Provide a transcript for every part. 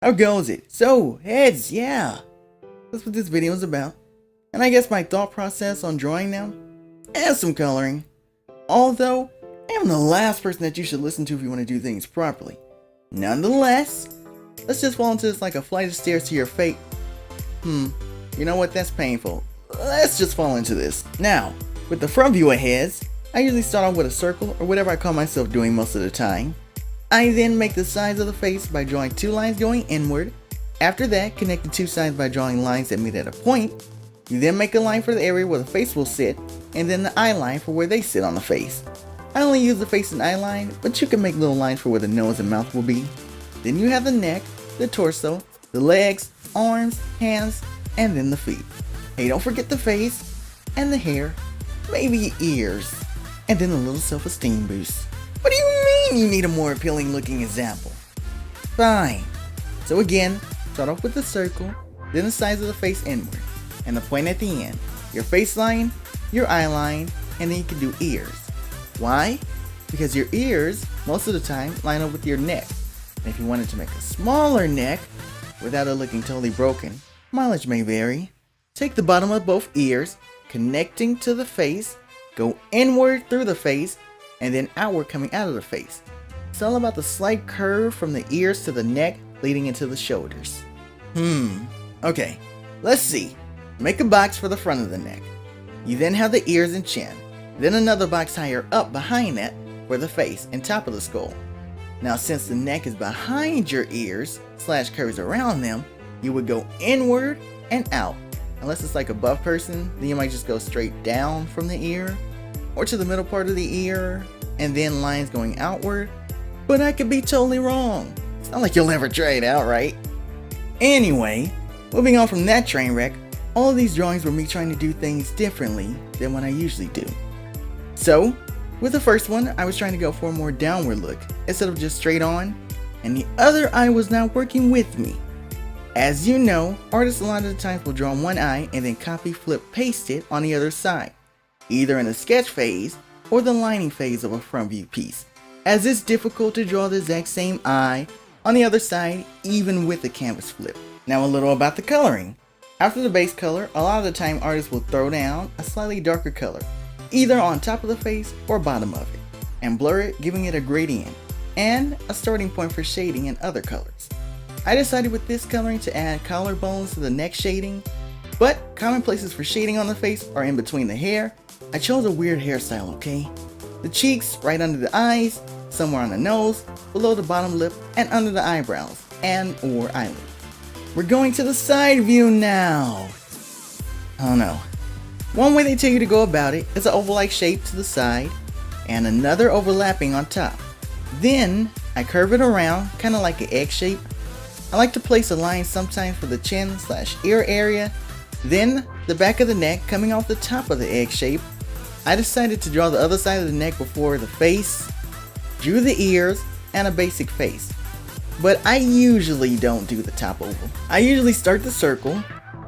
How goes it? So, heads, yeah. That's what this video is about. And I guess my thought process on drawing now? And some coloring. Although, I am the last person that you should listen to if you want to do things properly. Nonetheless, let's just fall into this like a flight of stairs to your fate. You know what? That's painful. Let's just fall into this. Now, with the front view of heads, I usually start off with a circle or whatever I call myself doing most of the time. I then make the sides of the face by drawing two lines going inward. After that, connect the two sides by drawing lines that meet at a point. You then make a line for the area where the face will sit, and then the eye line for where they sit on the face. I only use the face and eye line, but you can make little lines for where the nose and mouth will be. Then you have the neck, the torso, the legs, arms, hands, and then the feet. Hey, don't forget the face, and the hair, maybe ears, and then a little self-esteem boost. What do you mean you need a more appealing looking example? Fine. So again, start off with the circle, then the sides of the face inward, and the point at the end. Your face line, your eye line, and then you can do ears. Why? Because your ears, most of the time, line up with your neck. And if you wanted to make a smaller neck, without it looking totally broken, mileage may vary. Take the bottom of both ears, connecting to the face, go inward through the face, and then outward coming out of the face. It's all about the slight curve from the ears to the neck leading into the shoulders. Okay, let's see. Make a box for the front of the neck. You then have the ears and chin. Then another box higher up behind that for the face and top of the skull. Now since the neck is behind your ears / curves around them, you would go inward and out. Unless it's like a buff person, then you might just go straight down from the ear or to the middle part of the ear and then lines going outward. But I could be totally wrong. It's not like you'll ever try it out, right? Anyway, moving on from that train wreck, all of these drawings were me trying to do things differently than what I usually do. So, with the first one, I was trying to go for a more downward look instead of just straight on, and the other eye was not working with me. As you know, artists a lot of the times will draw one eye and then copy, flip, paste it on the other side, either in the sketch phase or the lining phase of a front view piece, as it's difficult to draw the exact same eye on the other side even with the canvas flip. Now a little about the coloring. After the base color, a lot of the time artists will throw down a slightly darker color, either on top of the face or bottom of it, and blur it, giving it a gradient, and a starting point for shading in other colors. I decided with this coloring to add collarbones to the neck shading, but common places for shading on the face are in between the hair. I chose a weird hairstyle, okay? The cheeks, right under the eyes, somewhere on the nose, below the bottom lip, and under the eyebrows, and or eyelids. We're going to the side view now. Oh no. One way they tell you to go about it is an oval-like shape to the side, and another overlapping on top. Then, I curve it around, kind of like an egg shape. I like to place a line sometimes for the chin / ear area, then the back of the neck coming off the top of the egg shape. I decided to draw the other side of the neck before the face, drew the ears, and a basic face. But I usually don't do the top oval. I usually start the circle,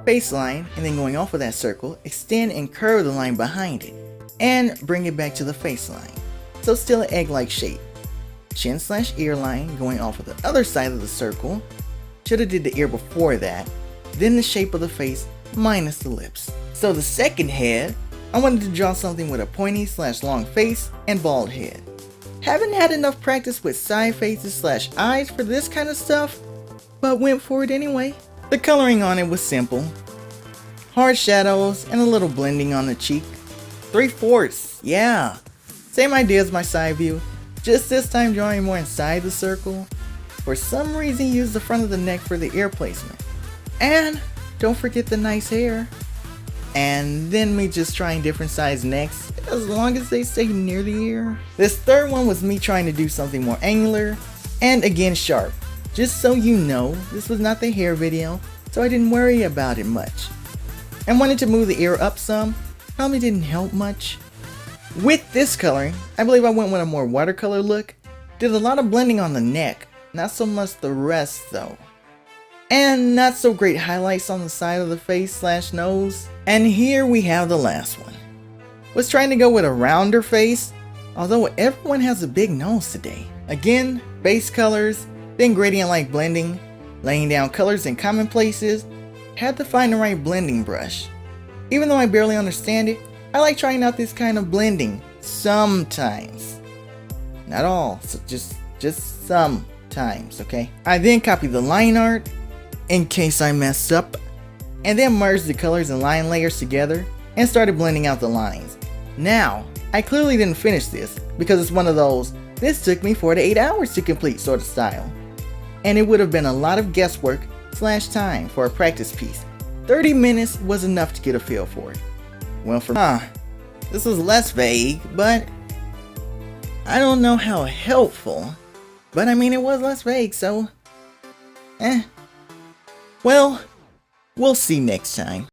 face line, and then going off of that circle, extend and curve the line behind it, and bring it back to the face line. So still an egg-like shape. Chin / ear line going off of the other side of the circle. Should have did the ear before that. Then the shape of the face minus the lips. So the second head, I wanted to draw something with a pointy / long face and bald head. Haven't had enough practice with side faces / eyes for this kind of stuff, but went for it anyway. The coloring on it was simple. Hard shadows and a little blending on the cheek. 3/4, yeah. Same idea as my side view, just this time drawing more inside the circle. For some reason use the front of the neck for the ear placement. And don't forget the nice hair. And then me just trying different size necks, as long as they stay near the ear. This third one was me trying to do something more angular, and again sharp. Just so you know, this was not the hair video, so I didn't worry about it much. And wanted to move the ear up some, probably didn't help much. With this coloring, I believe I went with a more watercolor look. Did a lot of blending on the neck, not so much the rest though. And not so great highlights on the side of the face / nose. And here we have the last one. Was trying to go with a rounder face, although everyone has a big nose today. Again, base colors, then gradient like blending, laying down colors in common places, had to find the right blending brush. Even though I barely understand it, I like trying out this kind of blending sometimes. Not all, so just sometimes, okay? I then copied the line art in case I mess up, and then merged the colors and line layers together and started blending out the lines. Now, I clearly didn't finish this because it's one of those, this took me 4 to 8 hours to complete sort of style. And it would have been a lot of guesswork / time for a practice piece. 30 minutes was enough to get a feel for it. Well, this was less vague, but I don't know how helpful. But I mean, it was less vague, so Well, we'll see next time.